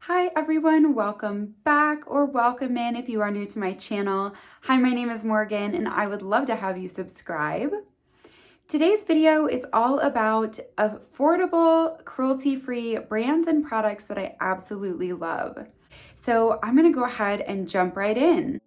Hi everyone, welcome back or welcome in if you are new to my channel. Hi, my name is Morgan and I would love to have you subscribe. Today's video is all about affordable, cruelty-free brands and products that I absolutely love. So I'm gonna go ahead and jump right in.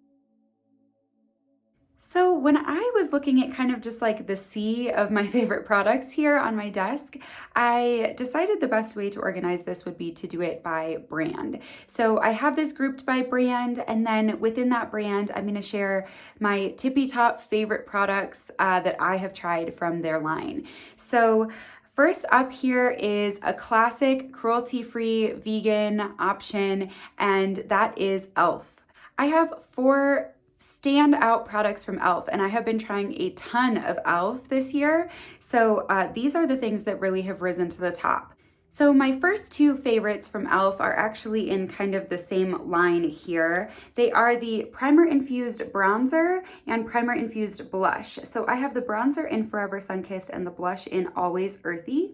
So when I was looking at kind of just like the sea of my favorite products here on my desk, I decided the best way to organize this would be to do it by brand. So I have this grouped by brand, and then within that brand, I'm gonna share my tippy top favorite products that I have tried from their line. So first up here is a classic cruelty-free vegan option, and that is e.l.f. I have four standout products from e.l.f. and I have been trying a ton of e.l.f. this year. So these are the things that really have risen to the top. So my first two favorites from e.l.f. are actually in kind of the same line here. They are the primer infused bronzer and primer infused blush. So I have the bronzer in Forever Sunkissed and the blush in Always Earthy.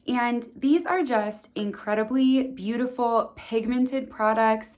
And these are just incredibly beautiful pigmented products.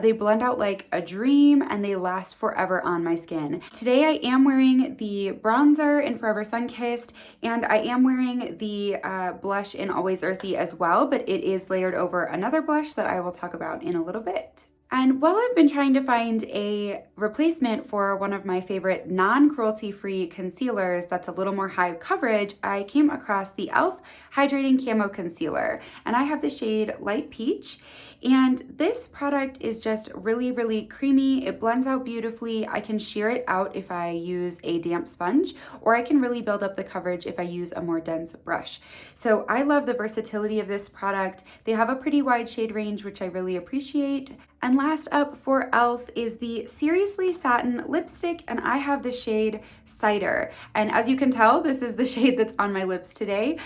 They blend out like a dream and they last forever on my skin. Today I am wearing the bronzer in Forever Sunkissed and I am wearing the blush in Always Earthy as well, but it is layered over another blush that I will talk about in a little bit. And while I've been trying to find a replacement for one of my favorite non-cruelty-free concealers that's a little more high coverage, I came across the e.l.f. Hydrating Camo Concealer, and I have the shade Light Peach. And this product is just really, really creamy. It blends out beautifully. I can sheer it out if I use a damp sponge, or I can really build up the coverage if I use a more dense brush. So I love the versatility of this product. They have a pretty wide shade range, which I really appreciate. And last up for e.l.f. is the Seriously Satin Lipstick, and I have the shade Cider. And as you can tell, this is the shade that's on my lips today.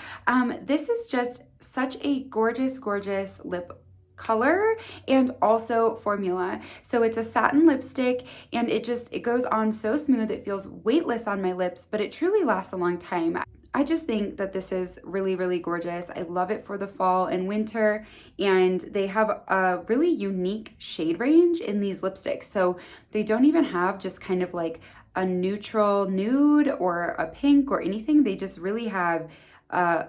This is just such a gorgeous, gorgeous lip color and also formula. So it's a satin lipstick and it goes on so smooth, it feels weightless on my lips, but it truly lasts a long time. I just think that this is really, really gorgeous. I love it for the fall and winter, and they have a really unique shade range in these lipsticks. So they don't even have just kind of like a neutral nude or a pink or anything. They just really have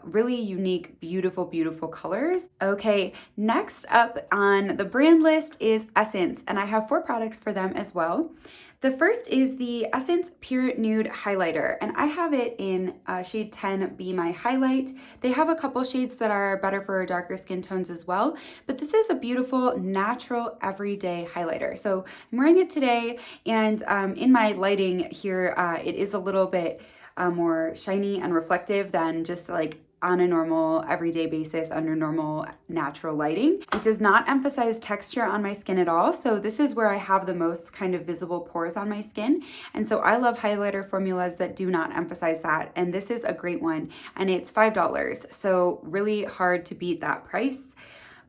really unique, beautiful, beautiful colors. Okay, next up on the brand list is Essence, and I have four products for them as well. The first is the Essence Pure Nude Highlighter, and I have it in shade 10, Be My Highlight. They have a couple shades that are better for darker skin tones as well, but this is a beautiful, natural, everyday highlighter. So I'm wearing it today, and in my lighting here, it is a little bit more shiny and reflective than just like on a normal everyday basis under normal natural lighting. It does not emphasize texture on my skin at all, so this is where I have the most kind of visible pores on my skin, and so I love highlighter formulas that do not emphasize that, and this is a great one, and it's $5, so really hard to beat that price.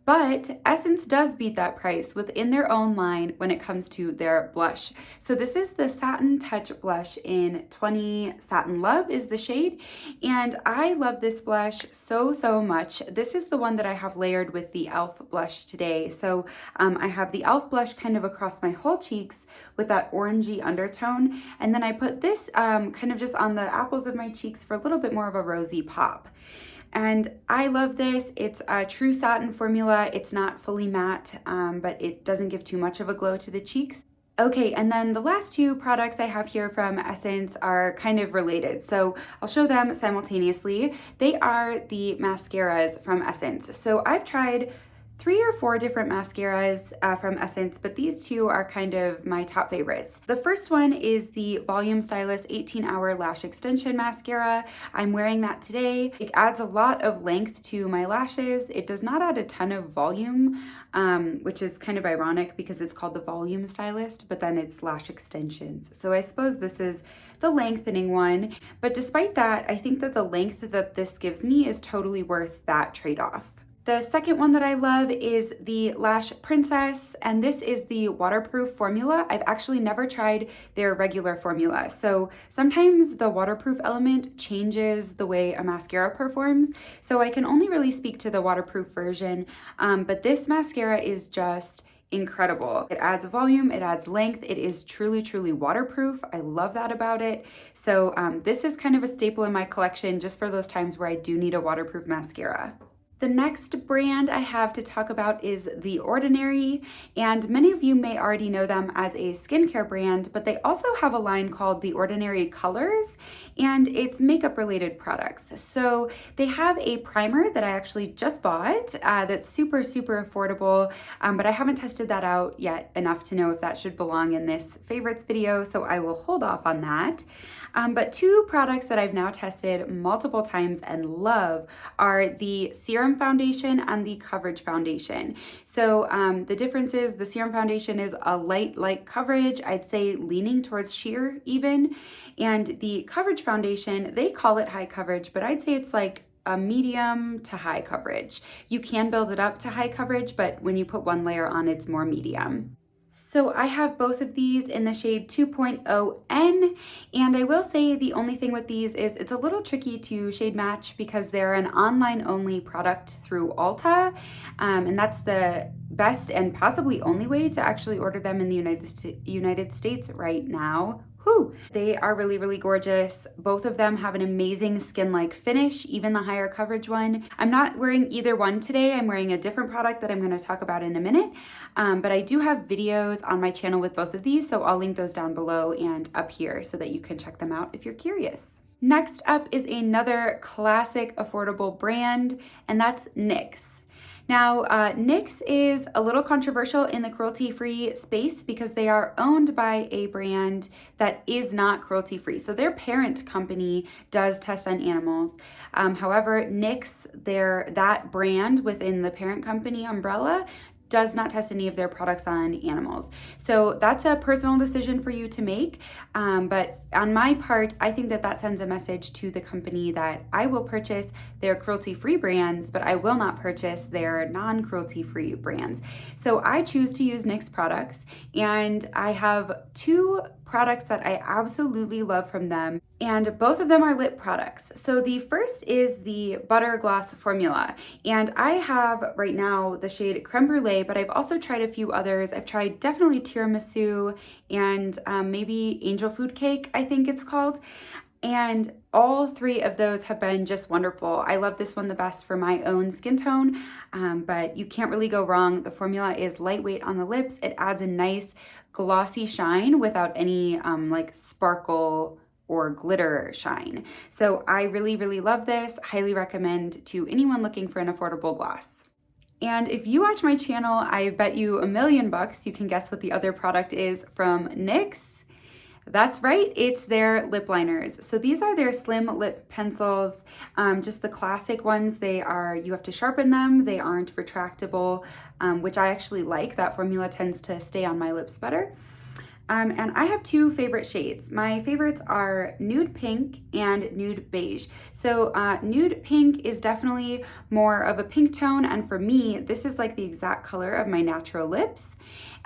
But Essence does beat that price within their own line when it comes to their blush. So this is the Satin Touch blush in 20 Satin Love is the shade. And I love this blush so, so much. This is the one that I have layered with the e.l.f. blush today. So I have the e.l.f. blush kind of across my whole cheeks with that orangey undertone. And then I put this kind of just on the apples of my cheeks for a little bit more of a rosy pop. And I love this. It's a true satin formula. It's not fully matte, but it doesn't give too much of a glow to the cheeks. Okay, and then the last two products I have here from Essence are kind of related, so I'll show them simultaneously. They are the mascaras from Essence. So I've tried 3 or 4 different mascaras from Essence, but these two are kind of my top favorites. The first one is the Volume Stylist 18-Hour Lash Extension Mascara. I'm wearing that today. It adds a lot of length to my lashes. It does not add a ton of volume, which is kind of ironic because it's called the Volume Stylist, but then it's lash extensions. So I suppose this is the lengthening one, but despite that, I think that the length that this gives me is totally worth that trade-off. The second one that I love is the Lash Princess, and this is the waterproof formula. I've actually never tried their regular formula. So sometimes the waterproof element changes the way a mascara performs. So I can only really speak to the waterproof version, but this mascara is just incredible. It adds volume, it adds length, it is truly, truly waterproof. I love that about it. So this is kind of a staple in my collection just for those times where I do need a waterproof mascara. The next brand I have to talk about is The Ordinary, and many of you may already know them as a skincare brand, but they also have a line called The Ordinary Colors, and it's makeup related products. So they have a primer that I actually just bought that's super, super affordable, but I haven't tested that out yet enough to know if that should belong in this favorites video, so I will hold off on that. But two products that I've now tested multiple times and love are the Serum Foundation and the Coverage Foundation. So the difference is the Serum Foundation is a light coverage, I'd say leaning towards sheer even. And the Coverage Foundation, they call it high coverage, but I'd say it's like a medium to high coverage. You can build it up to high coverage, but when you put one layer on, it's more medium. So I have both of these in the shade 2.0N, and I will say the only thing with these is it's a little tricky to shade match because they're an online only product through Ulta, and that's the best and possibly only way to actually order them in the United States right now. Whew. They are really, really gorgeous. Both of them have an amazing skin-like finish, even the higher coverage one. I'm not wearing either one today. I'm wearing a different product that I'm going to talk about in a minute, but I do have videos on my channel with both of these, so I'll link those down below and up here so that you can check them out if you're curious. Next up is another classic affordable brand, and that's NYX. Now, NYX is a little controversial in the cruelty-free space because they are owned by a brand that is not cruelty-free. So their parent company does test on animals. However, NYX, that brand within the parent company umbrella, does not test any of their products on animals. So that's a personal decision for you to make. But on my part, I think that sends a message to the company that I will purchase their cruelty-free brands, but I will not purchase their non-cruelty-free brands. So I choose to use NYX products, and I have two products that I absolutely love from them, and both of them are lip products. So the first is the Butter Gloss Formula, and I have right now the shade Creme Brulee, but I've also tried a few others. I've tried definitely Tiramisu and maybe Angel Food Cake, I think it's called. And all three of those have been just wonderful. I love this one the best for my own skin tone, but you can't really go wrong. The formula is lightweight on the lips. It adds a nice glossy shine without any like sparkle or glitter shine. So I really, really love this. Highly recommend to anyone looking for an affordable gloss. And if you watch my channel, I bet you $1,000,000 you can guess what the other product is from NYX. That's right, it's their lip liners. So these are their slim lip pencils, just the classic ones. You have to sharpen them, they aren't retractable, which I actually like. That formula tends to stay on my lips better. And I have two favorite shades. My favorites are Nude Pink and Nude Beige. So Nude Pink is definitely more of a pink tone, and for me, this is like the exact color of my natural lips.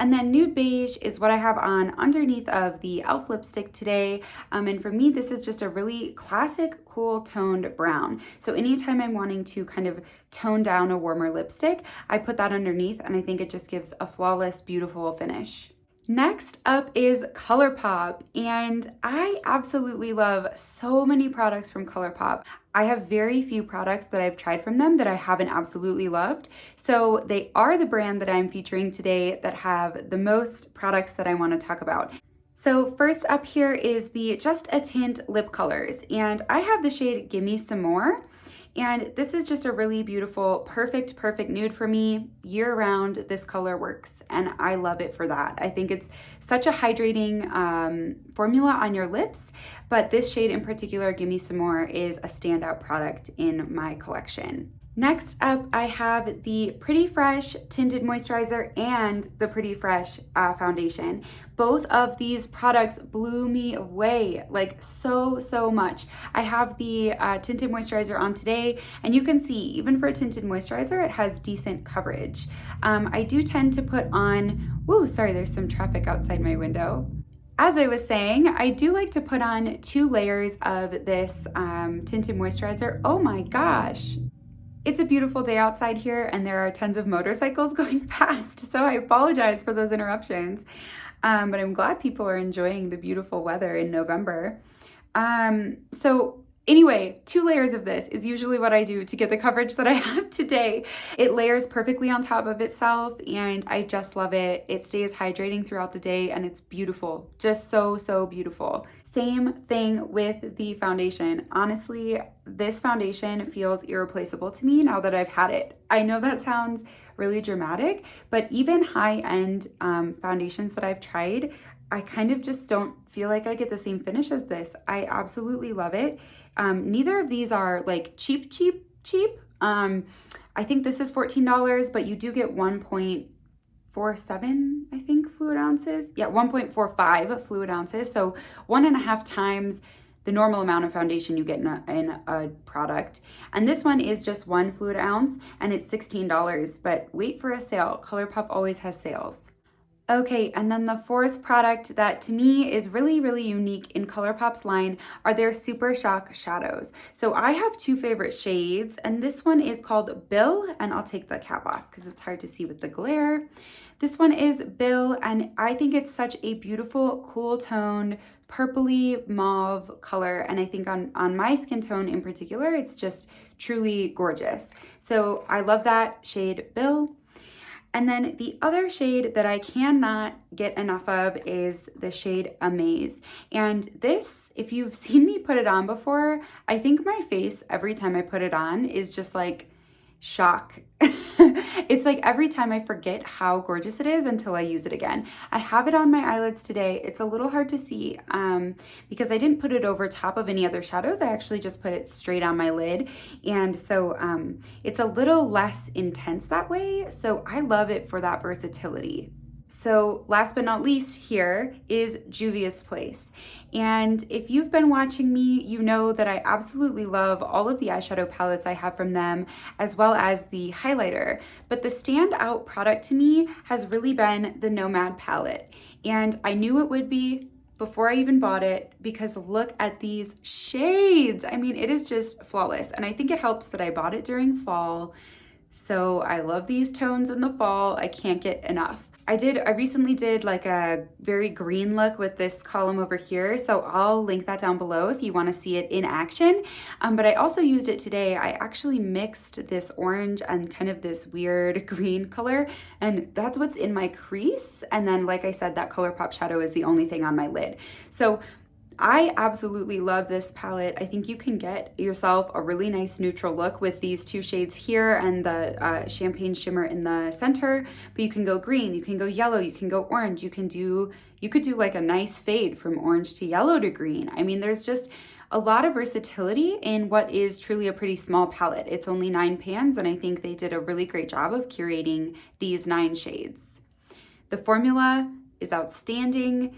And then Nude Beige is what I have on underneath of the e.l.f. lipstick today. And for me, this is just a really classic, cool toned brown. So anytime I'm wanting to kind of tone down a warmer lipstick, I put that underneath, and I think it just gives a flawless, beautiful finish. Next up is ColourPop, and I absolutely love so many products from ColourPop. I have very few products that I've tried from them that I haven't absolutely loved. So they are the brand that I'm featuring today that have the most products that I want to talk about. So first up here is the Just a Tint lip colors, and I have the shade Gimme Some More. And this is just a really beautiful, perfect nude for me. Year round, this color works, and I love it for that. I think it's such a hydrating formula on your lips, but this shade in particular, Gimme Some More, is a standout product in my collection. Next up, I have the Pretty Fresh Tinted Moisturizer and the Pretty Fresh Foundation. Both of these products blew me away, like so much. I have the Tinted Moisturizer on today, and you can see, even for a tinted moisturizer, it has decent coverage. I do tend to put on, whoa, sorry, there's some traffic outside my window. As I was saying, I do like to put on 2 layers of this tinted moisturizer. Oh my gosh. It's a beautiful day outside here and there are tons of motorcycles going past, so I apologize for those interruptions. But I'm glad people are enjoying the beautiful weather in November. So anyway, 2 layers of this is usually what I do to get the coverage that I have today. It layers perfectly on top of itself and I just love it. It stays hydrating throughout the day and it's beautiful, just so beautiful. Same thing with the foundation. Honestly, this foundation feels irreplaceable to me now that I've had it. I know that sounds really dramatic, but even high-end foundations that I've tried, I kind of just don't feel like I get the same finish as this. I absolutely love it. Neither of these are like cheap. I think this is $14, but you do get 1.47, I think, fluid ounces. Yeah, 1.45 fluid ounces. So 1.5 times the normal amount of foundation you get in a product. And this one is just 1 fluid ounce and it's $16, but wait for a sale. ColourPop always has sales. Okay, and then the 4th product that to me is really unique in ColourPop's line are their Super Shock shadows. So I have 2 favorite shades, and this one is called Bill, and I'll take the cap off because it's hard to see with the glare. This one is Bill, and I think it's such a beautiful, cool toned, purpley mauve color, and I think on my skin tone in particular, it's just truly gorgeous. So I love that shade Bill. And then the other shade that I cannot get enough of is the shade Amaze. And this, if you've seen me put it on before, I think my face every time I put it on is just like shock. It's like every time I forget how gorgeous it is until I use it again. I have it on my eyelids today. It's a little hard to see because I didn't put it over top of any other shadows. I actually just put it straight on my lid. And so it's a little less intense that way. So I love it for that versatility. So last but not least here is Juvia's Place. And if you've been watching me, you know that I absolutely love all of the eyeshadow palettes I have from them, as well as the highlighter. But the standout product to me has really been the Nomad palette. And I knew it would be before I even bought it because look at these shades. I mean, it is just flawless. And I think it helps that I bought it during fall. So I love these tones in the fall. I can't get enough. I recently did like a very green look with this column over here, so I'll link that down below if you want to see it in action. But I also used it today. I actually mixed this orange and kind of this weird green color, and that's what's in my crease. And then, like I said, that ColourPop shadow is the only thing on my lid. So I absolutely love this palette. I think you can get yourself a really nice neutral look with these 2 shades here and the champagne shimmer in the center, but you can go green, you can go yellow, you can go orange, you could do like a nice fade from orange to yellow to green. I mean, there's just a lot of versatility in what is truly a pretty small palette. It's only 9 pans, and I think they did a really great job of curating these 9 shades. The formula is outstanding.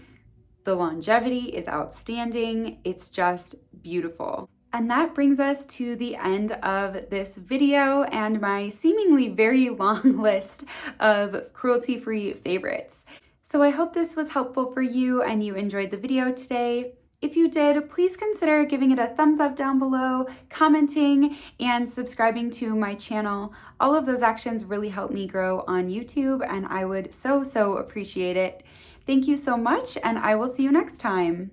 The longevity is outstanding. It's just beautiful. And that brings us to the end of this video and my seemingly very long list of cruelty-free favorites. So I hope this was helpful for you and you enjoyed the video today. If you did, please consider giving it a thumbs up down below, commenting, and subscribing to my channel. All of those actions really help me grow on YouTube, and I would so appreciate it. Thank you so much, and I will see you next time.